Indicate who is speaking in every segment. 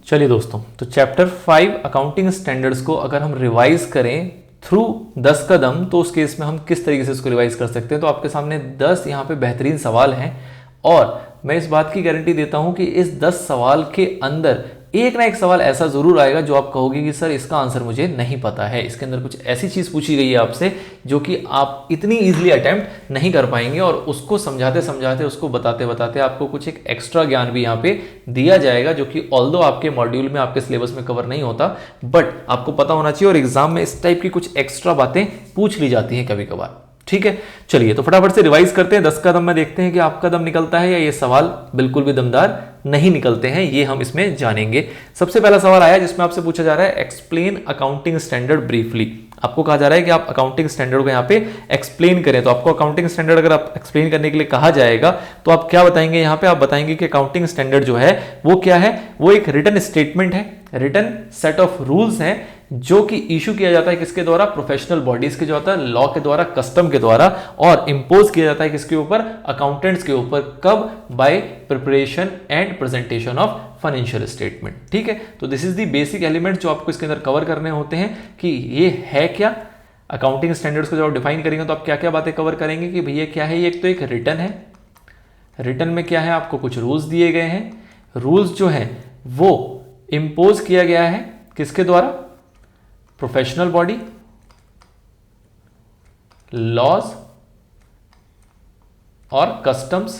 Speaker 1: चलिए दोस्तों, तो चैप्टर 5 अकाउंटिंग स्टैंडर्ड्स को अगर हम रिवाइज करें थ्रू 10 कदम, तो उस केस में हम किस तरीके से इसको रिवाइज कर सकते हैं। तो आपके सामने 10 यहाँ पे बेहतरीन सवाल हैं और मैं इस बात की गारंटी देता हूं कि इस 10 सवाल के अंदर एक ना एक सवाल ऐसा जरूर आएगा जो आप कहोगे कि सर इसका आंसर मुझे नहीं पता है, इसके अंदर कुछ ऐसी चीज पूछी गई है आपसे जो कि आप इतनी इजीली अटेम्प्ट नहीं कर पाएंगे, और उसको समझाते समझाते, उसको बताते बताते आपको कुछ एक एक्स्ट्रा ज्ञान भी यहाँ पे दिया जाएगा, जो कि ऑल्दो आपके मॉड्यूल में, आपके सिलेबस में कवर नहीं होता, बट आपको पता होना चाहिए और एग्जाम में इस टाइप की कुछ एक्स्ट्रा बातें पूछ ली जाती हैं कभी कभार। ठीक है, चलिए तो फटाफट से रिवाइज करते हैं 10 कदम में, देखते हैं कि आपका दम निकलता है या ये सवाल बिल्कुल भी दमदार नहीं निकलते हैं, ये हम इसमें जानेंगे। सबसे पहला सवाल आया जिसमें आपसे पूछा जा रहा है एक्सप्लेन अकाउंटिंग स्टैंडर्ड ब्रीफली। आपको कहा जा रहा है कि आप अकाउंटिंग स्टैंडर्ड को यहाँ पे एक्सप्लेन करें। तो आपको अकाउंटिंग स्टैंडर्ड अगर आप एक्सप्लेन करने के लिए कहा जाएगा तो आप क्या बताएंगे यहाँ पे? आप बताएंगे कि अकाउंटिंग स्टैंडर्ड जो है वो क्या है, वो एक रिटन स्टेटमेंट है, रिटन सेट ऑफ रूल्स हैं जो कि इशू किया जाता है किसके द्वारा? प्रोफेशनल बॉडीज के जो होता है, लॉ के द्वारा, कस्टम के द्वारा, और इंपोज किया जाता है किसके ऊपर? अकाउंटेंट्स के ऊपर। कब? By preparation and presentation of financial statement. ठीक है, तो this is the basic element जो आपको इसके अंदर कवर करने होते हैं कि ये है क्या। अकाउंटिंग स्टैंडर्ड्स को जब आप डिफाइन करेंगे तो आप क्या क्या बातें कवर करेंगे कि भैया क्या है ये? एक तो एक रिटन है, रिटन में क्या है? आपको कुछ रूल्स दिए गए हैं, रूल्स जो है वो इंपोज किया गया है किसके द्वारा? प्रोफेशनल बॉडी, लॉज और कस्टम्स।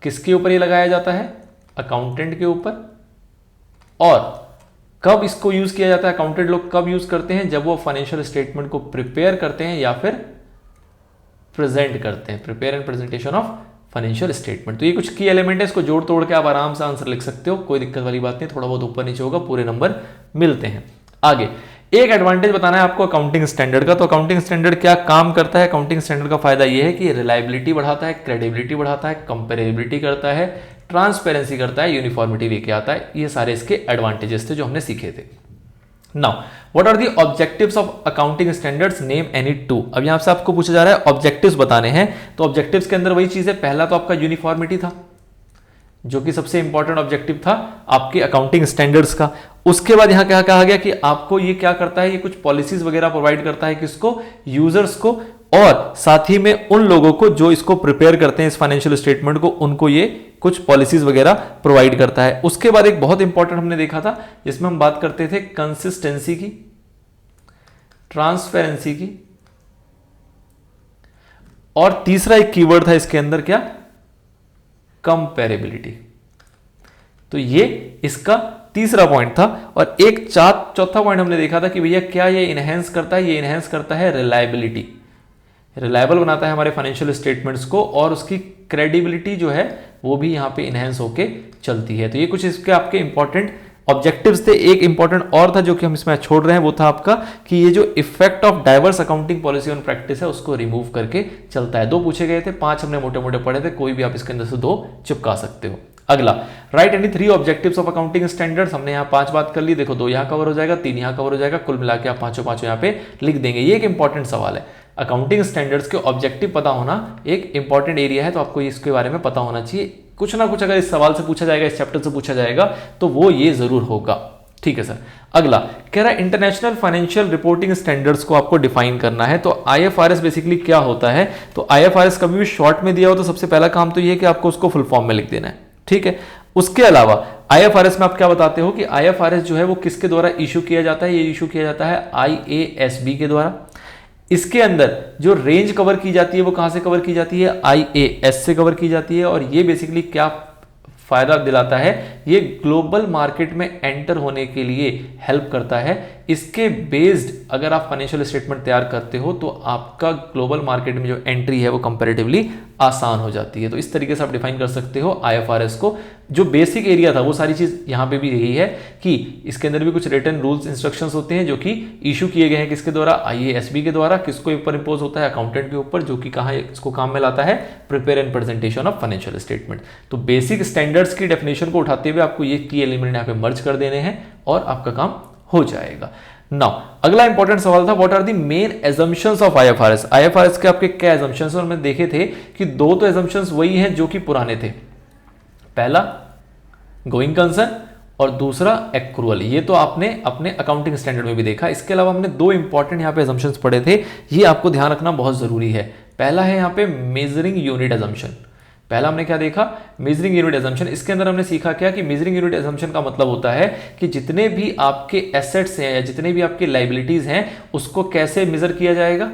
Speaker 1: किसके ऊपर ये लगाया जाता है? अकाउंटेंट के ऊपर। और कब इसको यूज किया जाता है? अकाउंटेंट लोग कब यूज करते हैं? जब वो फाइनेंशियल स्टेटमेंट को प्रिपेयर करते हैं या फिर प्रेजेंट करते हैं, prepare and presentation of financial statement. तो ये कुछ की एलिमेंट है, इसको जोड़ तोड़ के आप आराम से आंसर लिख सकते हो, कोई दिक्कत वाली बात नहीं, थोड़ा बहुत ऊपर नीचे होगा, पूरे नंबर मिलते हैं। आगे एक एडवांटेज बताना है आपको अकाउंटिंग स्टैंडर्ड का। तो अकाउंटिंग स्टैंडर्ड क्या काम करता है? अकाउंटिंग स्टैंडर्ड का फायदा यह है कि रिलायबिलिटी बढ़ाता है, क्रेडिबिलिटी बढ़ाता है, कंपेरेबिलिटी करता है, ट्रांसपेरेंसी करता है, यूनिफॉर्मिटी लेके आता है। ये सारे इसके एडवांटेजेस थे जो हमने सीखे थे। Now what are the objectives of accounting standards, name any two. अब यहां से आपको पूछा जा रहा है ऑब्जेक्टिव्स बताने हैं। तो ऑब्जेक्टिव्स के अंदर वही चीज है, पहला तो आपका यूनिफॉर्मिटी था जो कि सबसे इंपॉर्टेंट ऑब्जेक्टिव था आपके अकाउंटिंग स्टैंडर्ड्स का। उसके बाद यहां क्या कहा गया कि आपको ये क्या करता है, ये कुछ पॉलिसीज वगैरह प्रोवाइड करता है किसको? यूजर्स को, और साथ ही में उन लोगों को जो इसको प्रिपेयर करते हैं इस फाइनेंशियल स्टेटमेंट को, उनको ये कुछ पॉलिसीज वगैरह प्रोवाइड करता है। उसके बाद एक बहुत इंपॉर्टेंट हमने देखा था जिसमें हम बात करते थे कंसिस्टेंसी की, ट्रांसपेरेंसी की, और तीसरा एक कीवर्ड था इसके अंदर क्या? कंपेरेबिलिटी। तो ये इसका तीसरा पॉइंट था। और एक चौथा पॉइंट हमने देखा था कि भैया क्या ये इनहेंस करता है? ये इनहेंस करता है रिलायबिलिटी, रिलायबल बनाता है हमारे फाइनेंशियल स्टेटमेंट्स को, और उसकी क्रेडिबिलिटी जो है वो भी यहां पे इनहेंस होके चलती है। तो ये कुछ इसके आपके इंपॉर्टेंट ऑब्जेक्टिव्स थे। एक इंपॉर्टेंट और था जो कि हम इसमें छोड़ रहे हैं, वो था आपका कि ये जो effect of diverse accounting policy on practice है उसको रिमूव करके चलता है। 2 पूछे गए थे, 5 हमने मोटे मोटे पढ़े थे, कोई भी आप इसके अंदर से 2 चिपका सकते हो। अगला, right any 3 objectives of accounting standards. हमने यहाँ 5 बात कर ली, देखो 2 यहाँ कवर हो जाएगा, 3 यहाँ कवर हो जाएगा, कुल मिला के आप पांचों यहाँ पे लिख देंगे। ये एक इंपॉर्टेंट सवाल है। अकाउंटिंग स्टैंडर्ड्स के ऑब्जेक्टिव पता होना एक इंपॉर्टेंट एरिया है, तो आपको इसके बारे में पता होना चाहिए। कुछ ना कुछ अगर इस सवाल से पूछा जाएगा, इस चैप्टर से पूछा जाएगा, तो वो ये जरूर होगा। ठीक है सर। अगला कह रहा है इंटरनेशनल फाइनेंशियल रिपोर्टिंग स्टैंडर्ड्स को आपको डिफाइन करना है। तो आईएफआरएस बेसिकली क्या होता है? तो आईएफआरएस कभी भी शॉर्ट में दिया हो तो सबसे पहला काम तो ये कि आपको उसको फुल फॉर्म में लिख देना है। ठीक है, उसके अलावा आईएफआरएस में आप क्या बताते हो कि आईएफआरएस जो है वो किसके द्वारा इशू किया जाता है? ये इशू किया जाता है आईएएसबी के द्वारा। इसके अंदर जो रेंज कवर की जाती है वो कहां से कवर की जाती है? आईएएस से कवर की जाती है। और ये बेसिकली क्या फायदा दिलाता है? ये ग्लोबल मार्केट में एंटर होने के लिए हेल्प करता है। इसके बेस्ड अगर आप फाइनेंशियल स्टेटमेंट तैयार करते हो तो आपका ग्लोबल मार्केट में जो एंट्री है वो कंपैरेटिवली आसान हो जाती है। तो इस तरीके से आप डिफाइन कर सकते हो आईएफआरएस को। जो बेसिक एरिया था वो सारी चीज यहां पे भी यही है कि इसके अंदर भी कुछ रिटन रूल्स इंस्ट्रक्शंस होते हैं जो कि इशू किए गए हैं किसके द्वारा? आईएएसबी के द्वारा। किसको ऊपर इंपोज होता है? अकाउंटेंट के ऊपर, जो कि कहां इसको काम में लाता है? Prepare and presentation of financial statement. तो बेसिक स्टैंडर्ड्स की डेफिनेशन को उठाते हुए आपको ये की एलिमेंट यहाँ पे मर्ज कर देने हैं और आपका काम हो जाएगा। नाउ अगला इंपॉर्टेंट सवाल था what are the main assumptions of IFRS. IFRS के आपके क्या एजम्पशंस? और मैंने देखे थे कि 2 तो एजम्पशंस वही हैं जो कि पुराने थे। पहला गोइंग कंसर्न और दूसरा एक्रूअल। ये तो आपने अपने अकाउंटिंग स्टैंडर्ड में भी देखा। इसके अलावा हमने दो इंपॉर्टेंट यहाँ पे अजम्पशंस पढ़े थे, ये आपको ध्यान रखना बहुत जरूरी है। पहला है यहाँ पे मेजरिंग यूनिट अजम्पशन। पहला हमने क्या देखा, मेजरिंग यूनिट अजम्पशन। इसके अंदर हमने सीखा क्या कि मेजरिंग यूनिट अजम्पशन का मतलब होता है कि जितने भी आपके एसेट्स हैं या जितने भी आपके लाइबिलिटीज हैं उसको कैसे मेजर किया जाएगा,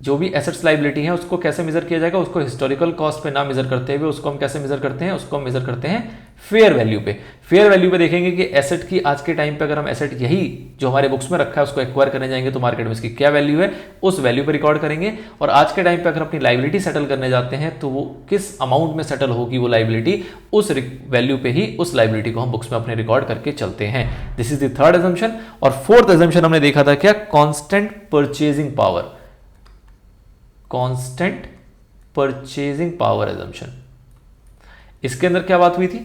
Speaker 1: जो भी एसेट्स लाइबिलिटी है उसको कैसे मेजर किया जाएगा, उसको हिस्टोरिकल कॉस्ट पे ना मेजर करते हुए उसको हम कैसे मेजर करते हैं, उसको हम मेजर करते हैं फेयर वैल्यू पे। फेयर वैल्यू पे देखेंगे कि एसेट की आज के टाइम पे अगर हम एसेट यही जो हमारे बुक्स में रखा है उसको एक्वायर करने जाएंगे तो मार्केट में इसकी क्या वैल्यू है, उस वैल्यू पे रिकॉर्ड करेंगे। और आज के टाइम पे अगर अपनी लाइबिलिटी सेटल करने जाते हैं तो वो किस अमाउंट में सेटल होगी वो लाइबिलिटी, उस वैल्यू पे ही उस लाइबिलिटी को हम बुक्स में अपने रिकॉर्ड करके चलते हैं। This is the third assumption. और फोर्थ अजम्पशन हमने देखा था क्या, constant purchasing power. Constant purchasing power assumption. इसके अंदर क्या बात हुई थी,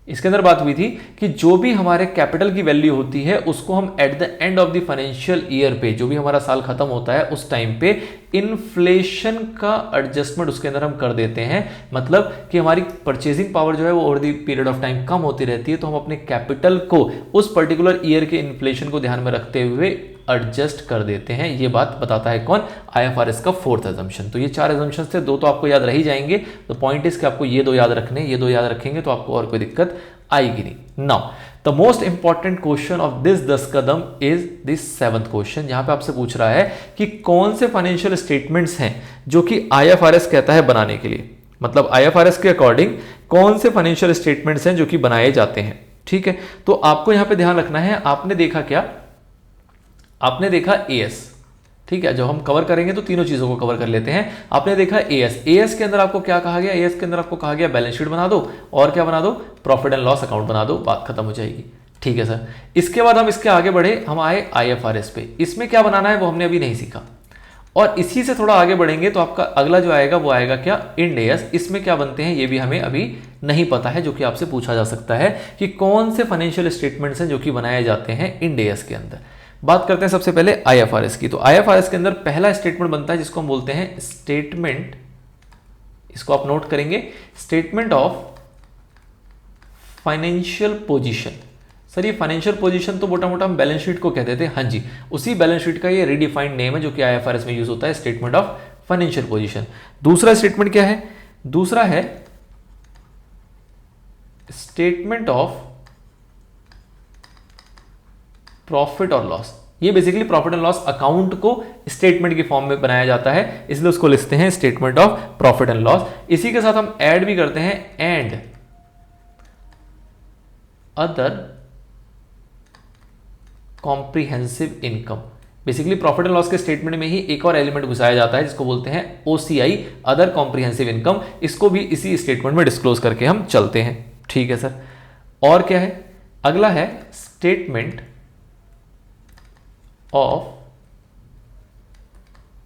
Speaker 1: इसके अंदर बात हुई थी कि जो भी हमारे कैपिटल की वैल्यू होती है उसको हम at the end of the financial year पे, जो भी हमारा साल खत्म होता है उस टाइम पे इन्फ्लेशन का एडजस्टमेंट उसके अंदर हम कर देते हैं। मतलब कि हमारी परचेजिंग पावर जो है वो over the period of time कम होती रहती है, तो हम अपने कैपिटल को उस पर्टिकुलर ईयर के इन्फ्लेशन को ध्यान में रखते हुए एडजस्ट कर देते हैं। ये बात बताता है कौन, IFRS का फोर्थ अजम्पशन। तो ये चार अजम्पशंस थे, दो तो आपको याद रह ही जाएंगे। तो पॉइंट इज कि आपको ये दो याद रखने, ये दो याद रखेंगे तो आपको और कोई दिक्कत आएगी नहीं। Now the most important question of this 10 Kadam is this 7th question. यहां पे आपसे पूछ रहा है कि कौन से फाइनेंशियल स्टेटमेंट्स हैं जो कि IFRS कहता है बनाने के लिए। मतलब IFRS के अकॉर्डिंग कौन से फाइनेंशियल स्टेटमेंट्स हैं जो कि बनाए जाते हैं। ठीक है, तो आपको यहां पे ध्यान रखना है, आपने देखा क्या, आपने देखा AS। ठीक है, जब हम कवर करेंगे तो तीनों चीजों को कवर कर लेते हैं। आपने देखा AS, AS के अंदर आपको क्या कहा गया, AS के अंदर आपको कहा गया बैलेंस शीट बना दो और क्या बना दो, प्रॉफिट एंड लॉस अकाउंट बना दो, बात खत्म हो जाएगी। ठीक है सर, इसके बाद हम इसके आगे बढ़े, हम आए IFRS पे। इसमें क्या बनाना है वो हमने अभी नहीं सीखा, और इसी से थोड़ा आगे बढ़ेंगे तो आपका अगला जो आएगा वो आएगा क्या, इंड AS। इसमें क्या बनते हैं ये भी हमें अभी नहीं पता है, जो कि आपसे पूछा जा सकता है कि कौन से फाइनेंशियल स्टेटमेंट्स हैं जो कि बनाए जाते हैं इंड AS के अंदर। बात करते हैं सबसे पहले IFRS की। तो IFRS के अंदर पहला स्टेटमेंट बनता है जिसको हम बोलते हैं स्टेटमेंट, इसको आप नोट करेंगे, statement of financial position. Sir ये फाइनेंशियल पोजीशन तो मोटा मोटा हम बैलेंस शीट को कहते थे, हाँ जी, उसी बैलेंस शीट का ये रीडिफाइंड नेम है जो कि IFRS में यूज होता है, स्टेटमेंट ऑफ फाइनेंशियल पोजीशन। दूसरा स्टेटमेंट क्या है, दूसरा है स्टेटमेंट ऑफ प्रॉफिट और लॉस। ये basically profit and loss account को स्टेटमेंट की फॉर्म में बनाया जाता है, इसलिए उसको लिखते हैं statement of profit and loss. इसी के साथ हम ऐड भी करते हैं and other comprehensive income. Basically profit and loss के स्टेटमेंट में ही एक और एलिमेंट घुसाया जाता है जिसको बोलते हैं OCI, अदर कॉम्प्रिहेंसिव इनकम। इसको भी इसी स्टेटमेंट में डिस्क्लोज करके हम चलते हैं। ठीक है सर, और क्या है, अगला है statement of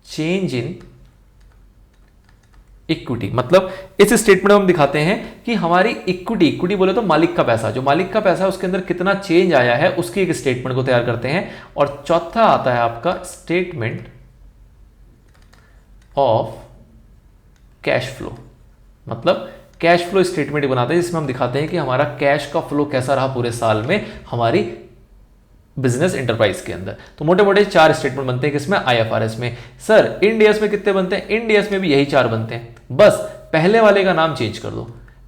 Speaker 1: change in equity. मतलब इस स्टेटमेंट में हम दिखाते हैं कि हमारी इक्विटी, इक्विटी बोले तो मालिक का पैसा, जो मालिक का पैसा है उसके अंदर कितना चेंज आया है उसकी एक स्टेटमेंट को तैयार करते हैं। और चौथा आता है आपका स्टेटमेंट ऑफ कैश फ्लो। मतलब कैश फ्लो स्टेटमेंट बनाते हैं जिसमें हम दिखाते हैं कि हमारा कैश का फ्लो कैसा रहा पूरे साल में हमारी बिजनेस एंटरप्राइज के अंदर। तो मोटे मोटे चार स्टेटमेंट बनते हैं किसमें, IFRS में। सर इंड AS में कितने बनते हैं, इंड AS में भी यही चार बनते हैं, बस पहले वाले का नाम चेंज कर दो।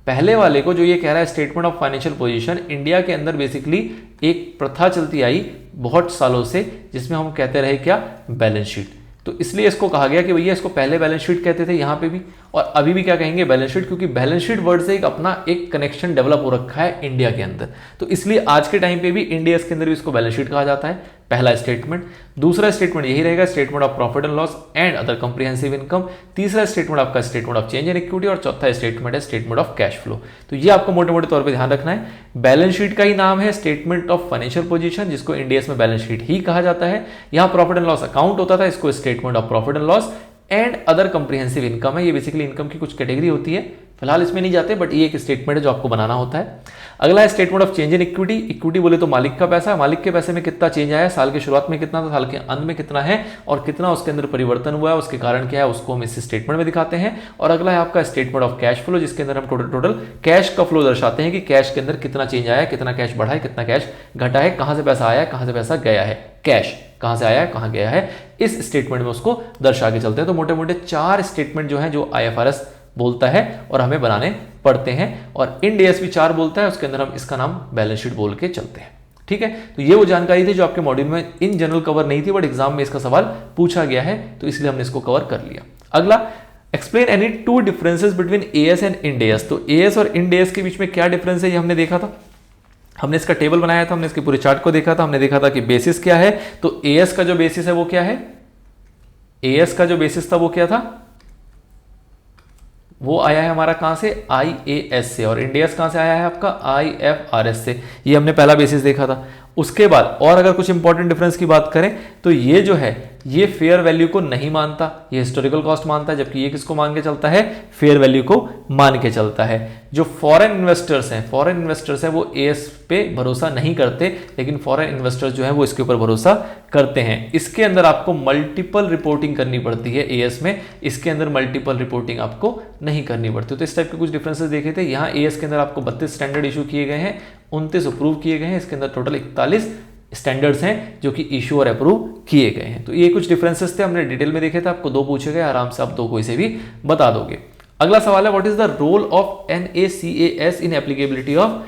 Speaker 1: पहले वाले को जो ये कह रहा है statement of financial position, India के अंदर बेसिकली एक प्रथा चलती आई बहुत सालों से जिसमें हम कहते रहे क्या, बैलेंस शीट। तो इसलिए इसको कहा गया कि भैया इसको पहले बैलेंस शीट कहते थे यहाँ पे भी, और अभी भी क्या कहेंगे, बैलेंस शीट, क्योंकि बैलेंस शीट वर्ड से एक अपना एक कनेक्शन डेवलप हो रखा है इंडिया के अंदर। तो इसलिए आज के टाइम पे भी इंड AS के अंदर भी इसको बैलेंस शीट कहा जाता है, पहला स्टेटमेंट। दूसरा स्टेटमेंट यही रहेगा, statement of profit and loss and other comprehensive income. तीसरा स्टेटमेंट आपका statement of change in equity, और चौथा स्टेटमेंट है स्टेटमेंट ऑफ कैश फ्लो। तो ये आपको मोटे मोटे तौर पे ध्यान रखना है। बैलेंस शीट का ही नाम है स्टेटमेंट ऑफ फाइनेंशियल पोजीशन, जिसको इंड AS में बैलेंस शीट ही कहा जाता है। यहाँ प्रॉफिट एंड लॉस अकाउंट होता था, इसको statement of profit and loss and other comprehensive income है। ये बेसिकली इनकम की कुछ कैटेगरी होती है, फिलहाल इसमें नहीं जाते, बट ये एक स्टेटमेंट है जो आपको बनाना होता है। अगला है statement of change in equity. Equity बोले तो मालिक का पैसा, मालिक के पैसे में कितना चेंज आया है, साल की शुरुआत में कितना था, साल के अंत में कितना है, और कितना उसके अंदर परिवर्तन हुआ है, उसके कारण क्या है, उसको हम इस स्टेटमेंट में दिखाते हैं। और अगला है आपका स्टेटमेंट ऑफ कैश फ्लो, जिसके अंदर हम टोटल कैश का फ्लो दर्शाते हैं कि कैश के अंदर कितना चेंज आया है, कितना कैश बढ़ा है, कितना कैश घटा है, कहां से पैसा आया है, कहां से पैसा गया है, कैश कहां से आया है, कहां गया है, इस स्टेटमेंट में उसको दर्शा के चलते हैं। तो मोटे मोटे 4 स्टेटमेंट जो है जो IFRS बोलता है और हमें बनाने पड़ते हैं, और इंड AS भी 4 बोलता है, उसके अंदर हम इसका नाम बैलेंस शीट बोल के चलते हैं। ठीक है, तो ये वो जानकारी थी जो आपके मॉड्यूल में इन जनरल कवर नहीं थी, बट एग्जाम में इसका सवाल पूछा गया है, तो इसलिए हमने इसको कवर कर लिया। अगला, explain any 2 differences between AS and Ind AS। तो AS और इंड AS के बीच में क्या डिफरेंस है, ये हमने देखा था। हमने इसका टेबल बनाया था, हमने इसके पूरे चार्ट को देखा था, हमने देखा था कि बेसिस क्या है। तो AS का जो बेसिस है वो क्या है, AS का जो बेसिस था वो क्या था, वो आया है हमारा कहां से, IAS से, और इंड AS कहां से आया है आपका, IFRS से। ये हमने पहला बेसिस देखा था। उसके बाद और अगर कुछ इंपॉर्टेंट डिफरेंस की बात करें तो ये जो है ये फेयर वैल्यू को नहीं मानता, ये हिस्टोरिकल कॉस्ट मानता है, जबकि ये किसको मान के चलता है, फेयर वैल्यू को मान के चलता है। जो फॉरेन इन्वेस्टर्स हैं वो AS पे भरोसा नहीं करते, लेकिन फॉरेन इन्वेस्टर्स जो है वो इसके ऊपर भरोसा करते हैं। इसके अंदर आपको मल्टीपल रिपोर्टिंग करनी पड़ती है AS में, इसके अंदर मल्टीपल रिपोर्टिंग आपको नहीं करनी पड़ती। तो इस टाइप के कुछ डिफरेंसेस देखे थे। यहाँ AS के अंदर आपको 32 स्टैंडर्ड इशू किए गए हैं, 29 अप्रूव किए गए हैं, इसके अंदर टोटल 41 स्टैंडर्ड्स हैं जो कि इशू और अप्रूव किए गए हैं। तो ये कुछ डिफरेंसेस थे, हमने डिटेल में देखे थे, आपको 2 पूछे गए, आराम से आप 2 कोई से भी बता दोगे। अगला सवाल है, what is the role of NACAS in applicability of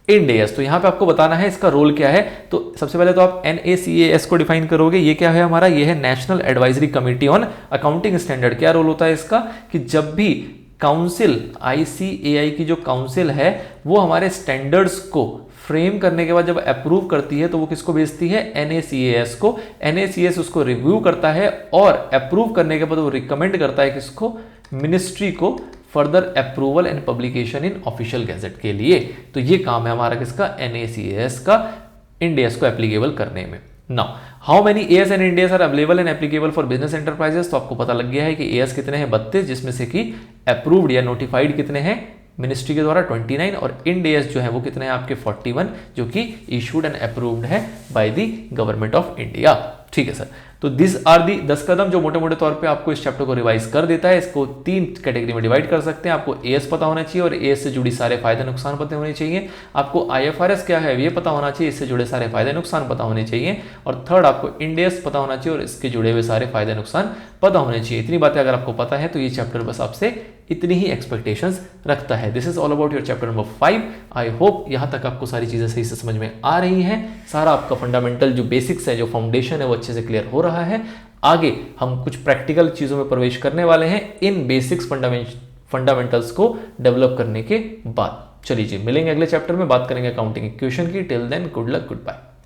Speaker 1: Ind AS। तो यहां पे आपको बताना है इसका रोल क्या है। तो सबसे पहले तो आप NACAS को डिफाइन करोगे। ये क्या है हमारा, ये है national advisory committee on accounting standard. क्या रोल होता है इसका, कि जब भी काउंसिल ICAI की जो काउंसिल है वो हमारे स्टैंडर्ड्स को फ्रेम करने के बाद जब अप्रूव करती है तो वो किसको भेजती है, NACAS को। NACAS उसको रिव्यू करता है और अप्रूव करने के बाद वो रिकमेंड करता है किसको, मिनिस्ट्री को, further approval and publication in official gazette के लिए। तो ये काम है हमारा किसका, NACAS का इंड AS को एप्लीकेबल करने में। Now how many AS and Ind AS are available and applicable for business enterprises. तो आपको पता लग गया है कि AS कितने हैं, 32, जिसमें से कि अप्रूव्ड या नोटिफाइड कितने हैं मिनिस्ट्री के द्वारा 29, और इंड AS जो है वो कितने हैं आपके 41, जो कि इशूड एंड अप्रूव्ड है by the government of India. ठीक है सर, तो दिस आर दी 10 कदम जो मोटे मोटे तौर पे आपको इस चैप्टर को रिवाइज कर देता है। इसको 3 कैटेगरी में डिवाइड कर सकते हैं। आपको AS पता होना चाहिए और AS से जुड़ी सारे फायदे नुकसान पता होने चाहिए। आपको IFRS क्या है ये पता होना चाहिए, इससे जुड़े सारे फायदे नुकसान पता होने चाहिए। और थर्ड, आपको इंड AS पता होना चाहिए और इसके जुड़े हुए सारे फायदे नुकसान पता होने चाहिए। इतनी बातें अगर आपको पता है तो ये चैप्टर बस आपसे इतनी ही एक्सपेक्टेशंस रखता है। This is all about your chapter number 5। I hope यहाँ तक आपको सारी चीजें सही से समझ में आ रही हैं। सारा आपका फंडामेंटल जो बेसिक्स है, जो फाउंडेशन है, वो अच्छे से क्लियर हो रहा है। आगे हम कुछ प्रैक्टिकल चीजों में प्रवेश करने वाले हैं इन बेसिक्स फंडामेंटल्स को डेवलप करने के बाद। चलिए जी, मिलेंगे अगले चैप्टर में, बात करेंगे अकाउंटिंग इक्वेशन की। Till then, good luck, good bye.